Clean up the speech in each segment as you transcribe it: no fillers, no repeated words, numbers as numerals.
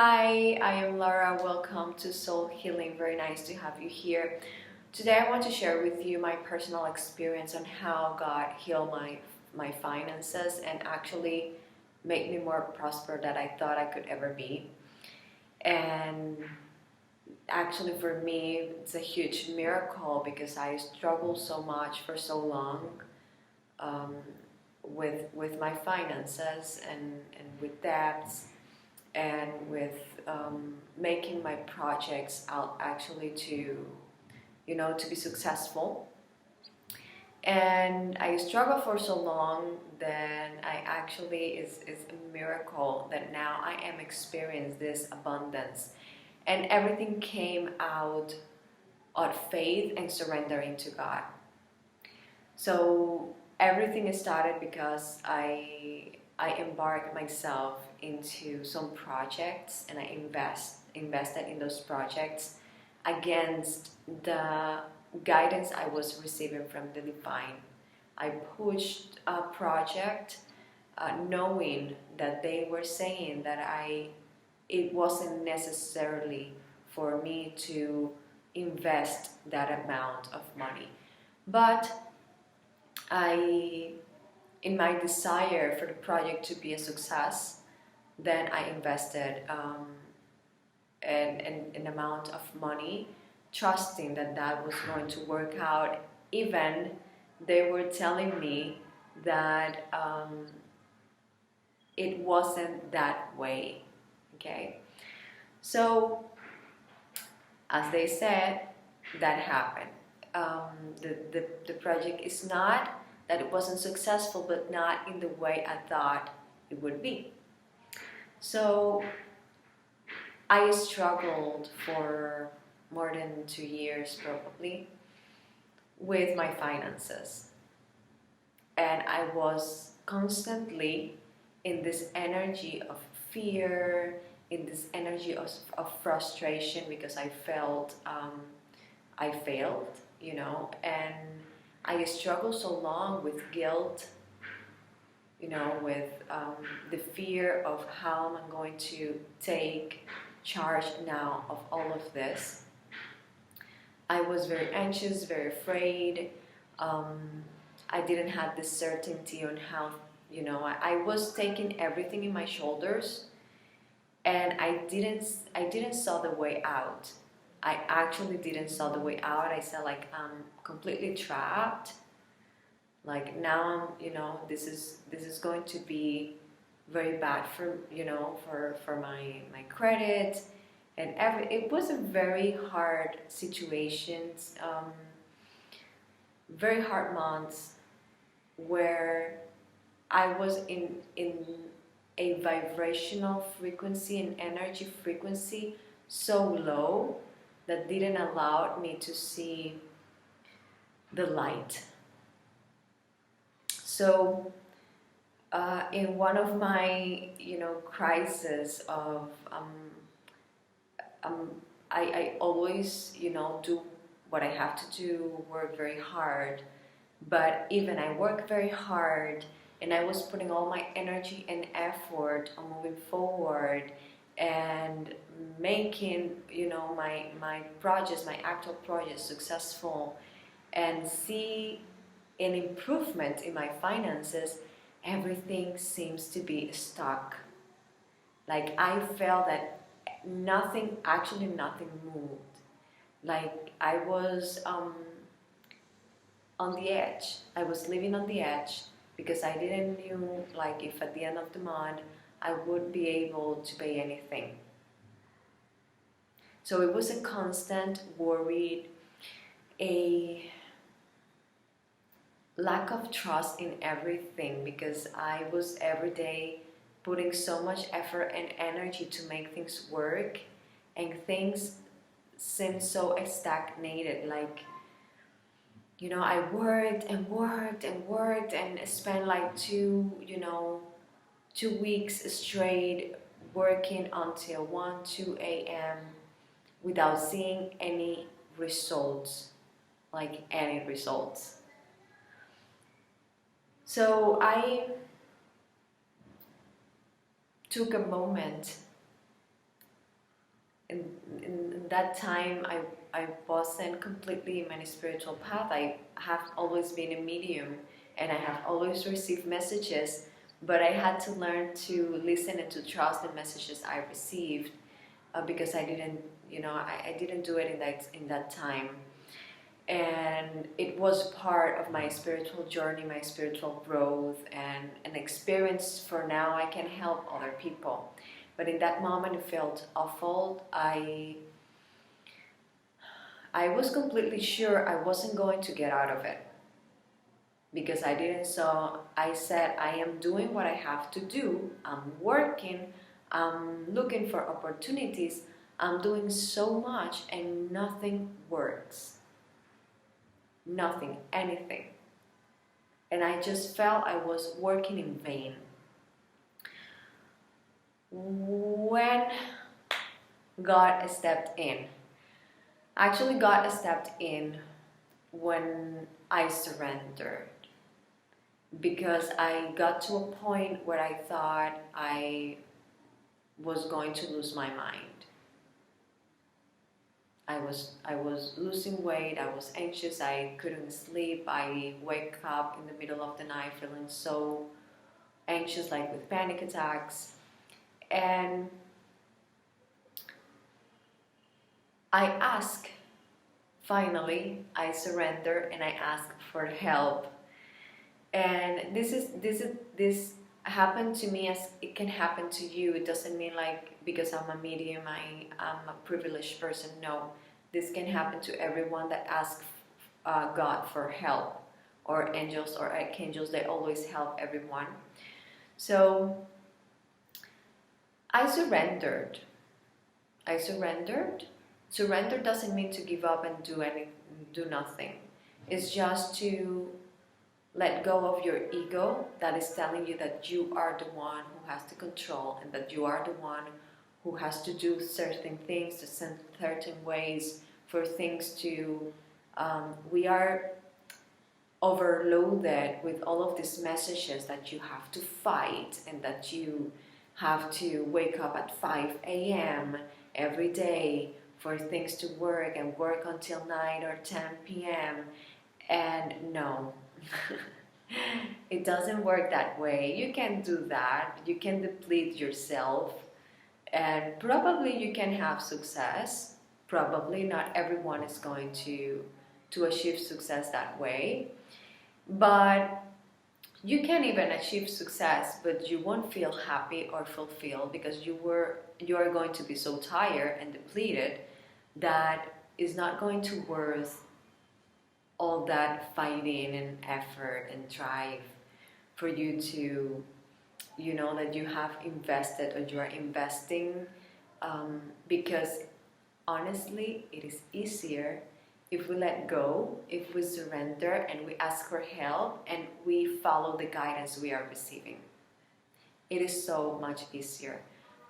Hi, I am Laura. Welcome to Soul Healing. Very nice to have you here. Today I want to share with you my personal experience on how God healed my finances and actually made me more prosperous than I thought I could ever be. And actually for me it's a huge miracle because I struggled so much for so long um, with my finances and with debts and with making my projects out actually to be successful. And I struggled for so long, then I actually is a miracle that now I am experiencing this abundance, and everything came out of faith and surrendering to God. So everything started because I embarked myself into some projects and I invested in those projects against the guidance I was receiving from the divine. I pushed a project knowing that they were saying that it wasn't necessarily for me to invest that amount of money, but in my desire for the project to be a success, then I invested an amount of money, trusting that that was going to work out. Even they were telling me that it wasn't that way. Okay, so as they said, that happened. The project is not that it wasn't successful, but not in the way I thought it would be. So I struggled for more than 2 years probably with my finances, and I was constantly in this energy of fear, in this energy of frustration, because I felt I failed, and I struggled so long with guilt, with the fear of how I'm going to take charge now of all of this. I was very anxious, very afraid. I didn't have the certainty on how, I was taking everything in my shoulders, and I didn't saw the way out. I actually didn't saw the way out. I felt like I'm completely trapped. Like now this is going to be very bad for my credit and it was a very hard situation, very hard months where I was in a vibrational frequency and energy frequency so low that didn't allow me to see the light. So in one of my crises of I always do what I have to do, work very hard, but even I work very hard and I was putting all my energy and effort on moving forward and making my projects, my actual projects successful, and see an improvement in my finances, everything seems to be stuck. Like I felt that nothing moved. Like I was on the edge. I was living on the edge because I didn't knew like if at the end of the month I would be able to pay anything. So it was a constant worry, a lack of trust in everything, because I was every day putting so much effort and energy to make things work, and things seemed so stagnated. Like I worked and worked and worked and spent like 2 weeks straight working until 1-2 a.m. without seeing any results, like any results. So I took a moment in that time I wasn't completely in my spiritual path. I have always been a medium and I have always received messages, but I had to learn to listen and to trust the messages I received, because I didn't, I didn't do it in that time. And it was part of my spiritual journey, my spiritual growth, and an experience for now I can help other people. But in that moment it felt awful. I was completely sure I wasn't going to get out of it, because I didn't. So I said, I am doing what I have to do. I'm working, I'm looking for opportunities, I'm doing so much and nothing works. Nothing, anything. And I just felt I was working in vain. When God stepped in, actually, God stepped in when I surrendered, because I got to a point where I thought I was going to lose my mind. I was losing weight, I was anxious, I couldn't sleep, I wake up in the middle of the night feeling so anxious, like with panic attacks. And I ask, finally, I surrender and I ask for help. And this happened to me as it can happen to you. It doesn't mean like because I'm a medium I'm a privileged person. No, this can happen to everyone that asks God for help, or angels or archangels. They always help everyone. So I surrendered. I surrendered. Surrender doesn't mean to give up and do nothing. It's just to let go of your ego that is telling you that you are the one who has to control, and that you are the one who has to do certain things, to certain ways for things to. We are overloaded with all of these messages that you have to fight, and that you have to wake up at 5 a.m. every day for things to work, and work until 9 or 10 p.m. And no. It doesn't work that way. You can do that. You can deplete yourself, and probably you can have success. Probably not everyone is going to achieve success that way, but you can even achieve success, but you won't feel happy or fulfilled, because you are going to be so tired and depleted that is not going to worth all that fighting and effort and drive for you to, that you have invested or you are investing, because honestly it is easier if we let go, if we surrender and we ask for help and we follow the guidance we are receiving. It is so much easier.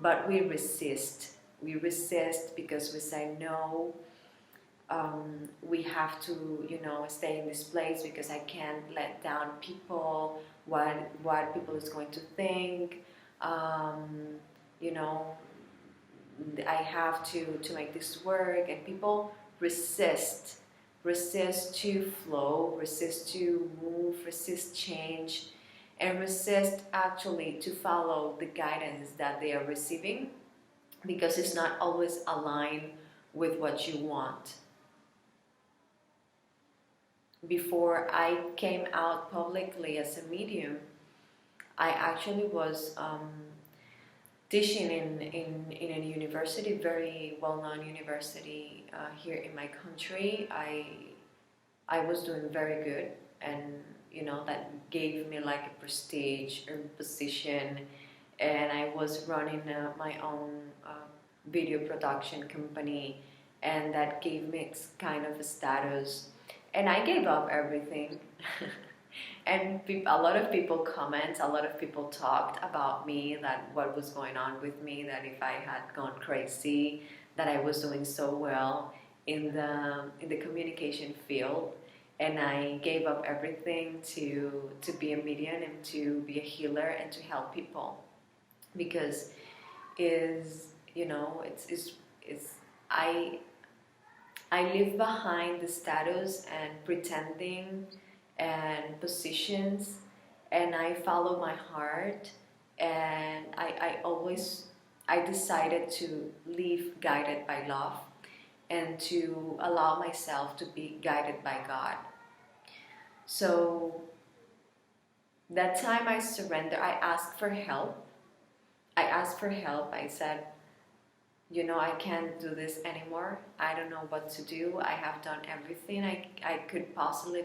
But we resist. We resist because we say no. We have to, stay in this place because I can't let down people. What people is going to think. You know, I have to make this work, and people resist to flow, resist to move, resist change, and resist actually to follow the guidance that they are receiving, because it's not always aligned with what you want. Before I came out publicly as a medium, I actually was teaching in a university, very well-known university here in my country. I was doing very good, and that gave me like a prestige or position, and I was running my own video production company, and that gave me kind of a status, and I gave up everything. And a lot of people comment, a lot of people talked about me, that what was going on with me, that if I had gone crazy, that I was doing so well in the communication field, and I gave up everything to be a medium and to be a healer and to help people, because it's is I I live behind the status and pretending and positions, and I follow my heart, and I decided to live guided by love and to allow myself to be guided by God. So that time I surrender, I asked for help. I asked for help. I said, I can't do this anymore. I don't know what to do. I have done everything I could possibly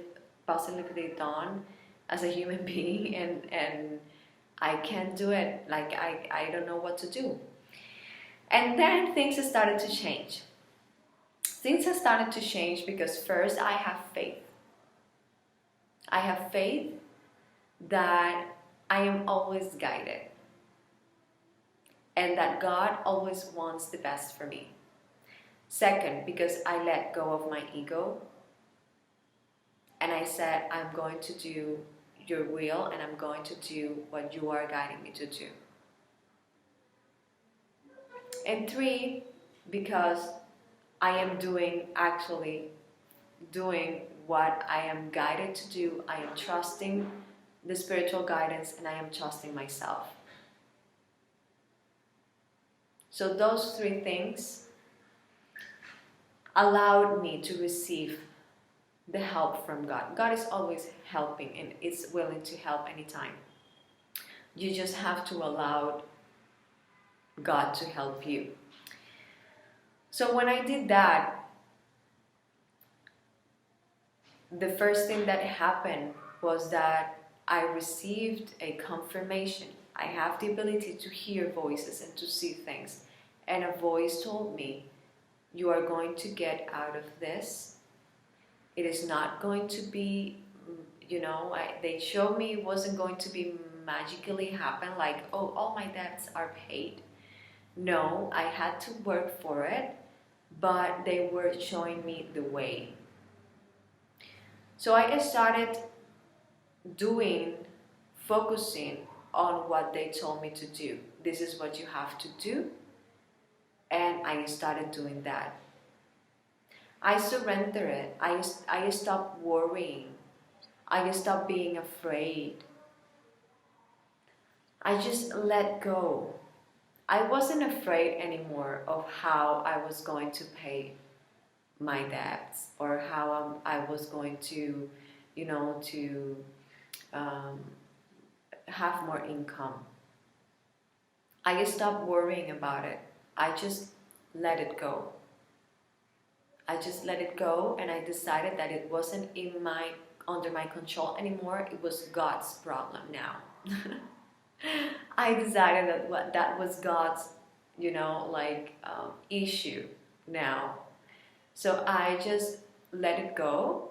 done as a human being, and I can't do it. Like I don't know what to do. And then things have started to change. Things have started to change because first I have faith. I have faith that I am always guided and that God always wants the best for me. Second, because I let go of my ego and I said, I'm going to do your will and I'm going to do what you are guiding me to do. And three, because I am actually doing what I am guided to do. I am trusting the spiritual guidance and I am trusting myself. So those three things allowed me to receive the help from God. God is always helping and is willing to help anytime. You just have to allow God to help you. So when I did that, the first thing that happened was that I received a confirmation. I have the ability to hear voices and to see things. And a voice told me, you are going to get out of this. It is not going to be, they showed me it wasn't going to be magically happen like, oh, all my debts are paid. No, I had to work for it, but they were showing me the way. So I started focusing on what they told me to do. This is what you have to do. And I started doing that. I surrendered it. I stopped worrying. I stopped being afraid. I just let go. I wasn't afraid anymore of how I was going to pay my debts or how I was going to, have more income. I stopped worrying about it. I just let it go. I just let it go, and I decided that it wasn't under my control anymore. It was God's problem now. I decided that was God's, issue now. So I just let it go,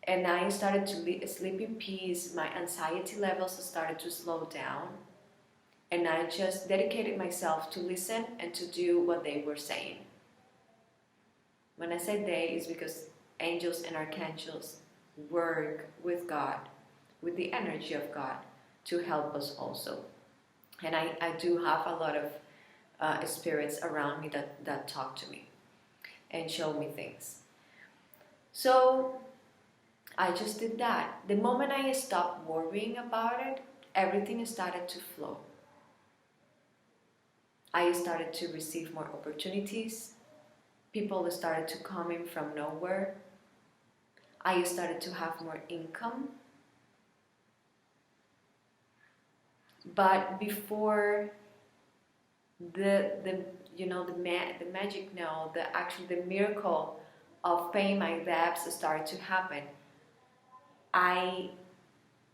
and I started to sleep in peace. My anxiety levels started to slow down, and I just dedicated myself to listen and to do what they were saying. When I say they, it's because angels and archangels work with God, with the energy of God, to help us also. And I do have a lot of spirits around me that talk to me and show me things. So I just did that. The moment I stopped worrying about it, everything started to flow. I started to receive more opportunities. People started to come in from nowhere. I started to have more income. But before the magic, no, the miracle of paying my debts started to happen, I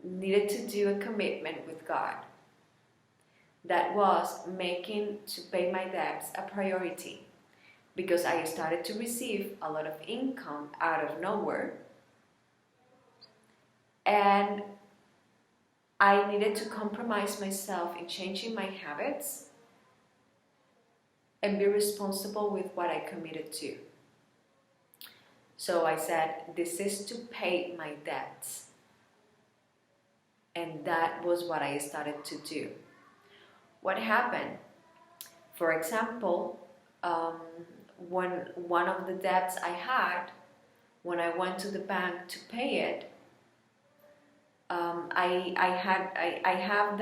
needed to do a commitment with God. That was making to pay my debts a priority, because I started to receive a lot of income out of nowhere, and I needed to compromise myself in changing my habits and be responsible with what I committed to. So I said, this is to pay my debts. And that was what I started to do. What happened? For example, um, when one of the debts I had, when I went to the bank to pay it, I have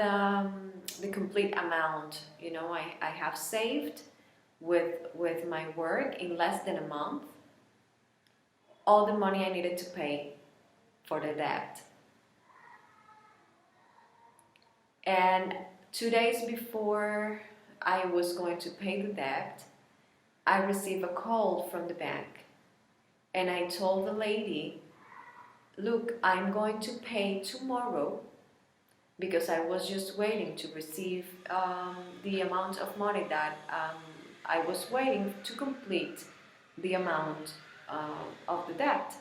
the complete amount. You know, I have saved with my work in less than a month all the money I needed to pay for the debt. And 2 days before I was going to pay the debt, I received a call from the bank, and I told the lady, look, I'm going to pay tomorrow, because I was just waiting to receive the amount of money that I was waiting to complete the amount of the debt.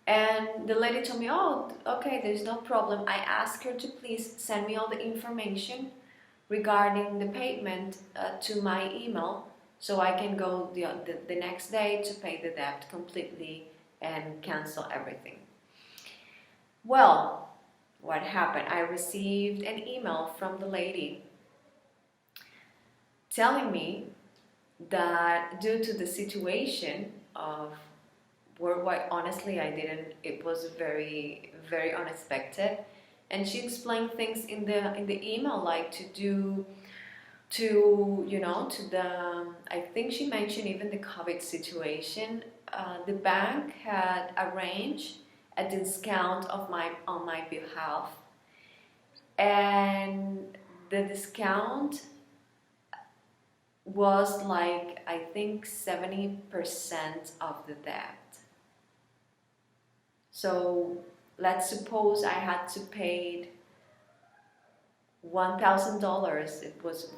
And the lady told me, oh, okay, there's no problem. I asked her to please send me all the information regarding the payment to my email, so I can go the next day to pay the debt completely and cancel everything. Well, what happened? I received an email from the lady telling me that due to the situation of worldwide, honestly, I didn't. It was very, very unexpected, and she explained things in the email, like to the. I think she mentioned even the COVID situation. The bank had arranged a discount on my behalf, and the discount was like, I think, 70% of the debt. So let's suppose I had to pay $1,000. It was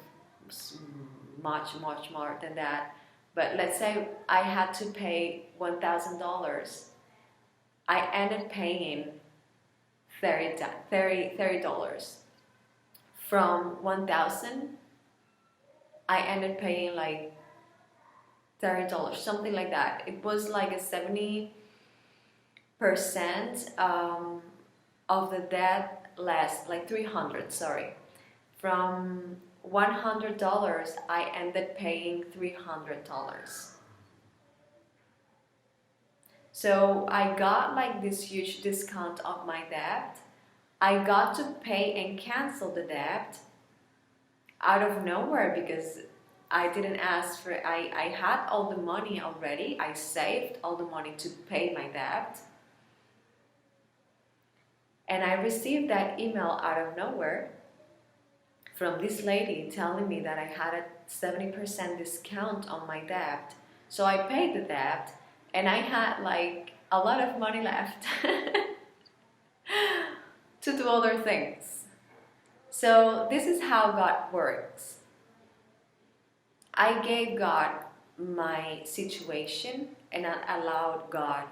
much more than that, but let's say I had to pay $1,000. I ended paying $30. From 1,000, I ended paying like $30, something like that. It was like a 70% of the debt less, like 300. Sorry, from $100, I ended paying $300. So I got like this huge discount of my debt. I got to pay and cancel the debt out of nowhere, because I didn't ask for it. I had all the money already. I saved all the money to pay my debt. And I received that email out of nowhere from this lady telling me that I had a 70% discount on my debt. So I paid the debt, and I had like a lot of money left to do other things. So this is how God works. I gave God my situation, and I allowed God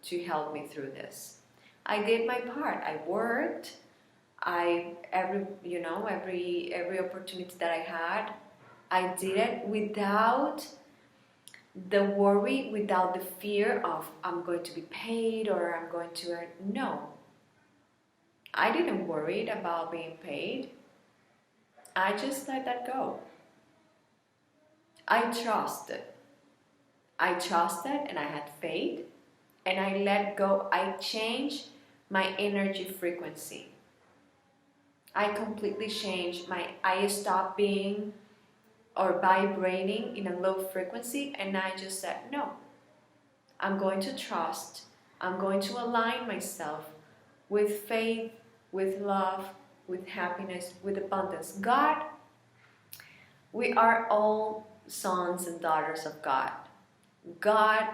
to help me through this. I did my part. I worked. Every opportunity that I had, I did it without the worry, without the fear of I'm going to be paid or I'm going to earn. No, I didn't worry about being paid. I just let that go. I trusted and I had faith, and I let go. I changed my energy frequency. I completely changed I stopped being or vibrating in a low frequency, and I just said, no, I'm going to trust. I'm going to align myself with faith, with love, with happiness, with abundance. God, we are all sons and daughters of God. God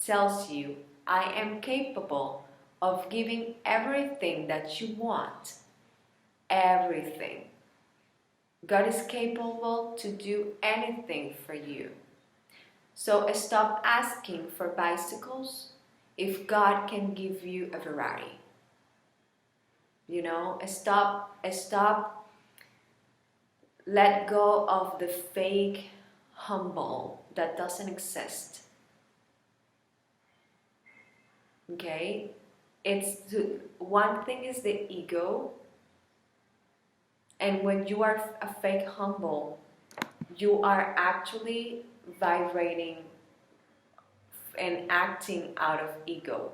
tells you, I am capable of giving everything that you want. Everything. God is capable to do anything for you. So stop asking for bicycles if God can give you a Ferrari. Stop. Let go of the fake humble that doesn't exist. Okay? One thing is the ego, and when you are a fake humble, you are actually vibrating and acting out of ego.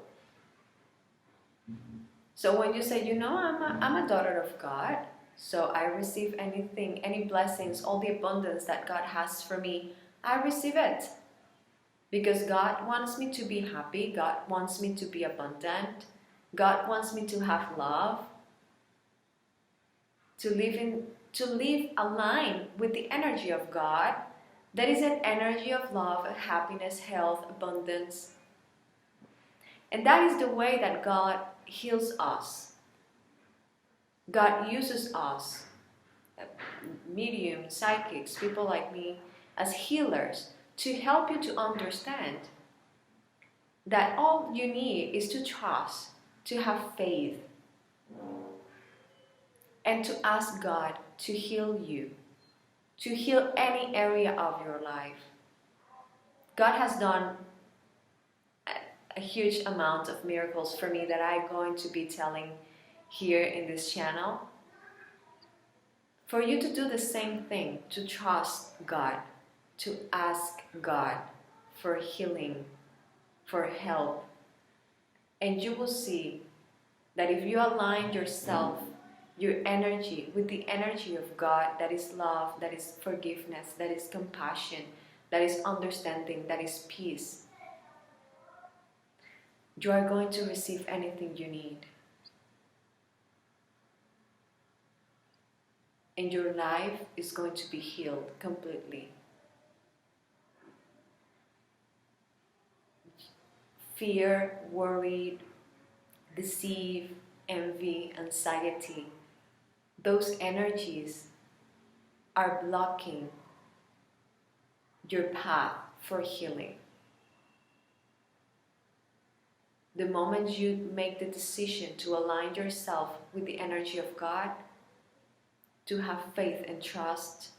So when you say, you know, I'm a daughter of God, so I receive anything, any blessings, all the abundance that God has for me, I receive it. Because God wants me to be happy, God wants me to be abundant, God wants me to have love, to live aligned with the energy of God. That is an energy of love, happiness, health, abundance. And that is the way that God heals us. God uses us, mediums, psychics, people like me, as healers to help you to understand that all you need is to trust, to have faith, and to ask God to heal you, to heal any area of your life. God has done a huge amount of miracles for me that I'm going to be telling here in this channel. For you to do the same thing, to trust God, to ask God for healing, for help. And you will see that if you align yourself, your energy, with the energy of God, that is love, that is forgiveness, that is compassion, that is understanding, that is peace, you are going to receive anything you need. And your life is going to be healed completely. Fear, worried, deceive, envy, anxiety, those energies are blocking your path for healing. The moment you make the decision to align yourself with the energy of God, to have faith and trust,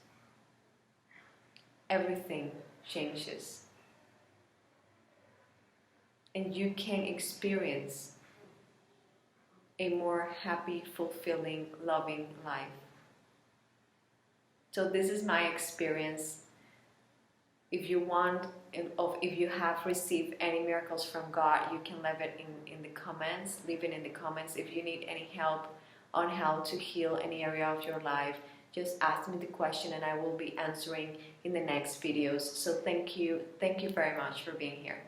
everything changes. And you can experience a more happy, fulfilling, loving life. So this is my experience. If you want, if you have received any miracles from God, you can leave it in the comments. Leave it in the comments. If you need any help on how to heal any area of your life, just ask me the question and I will be answering in the next videos. So thank you very much for being here.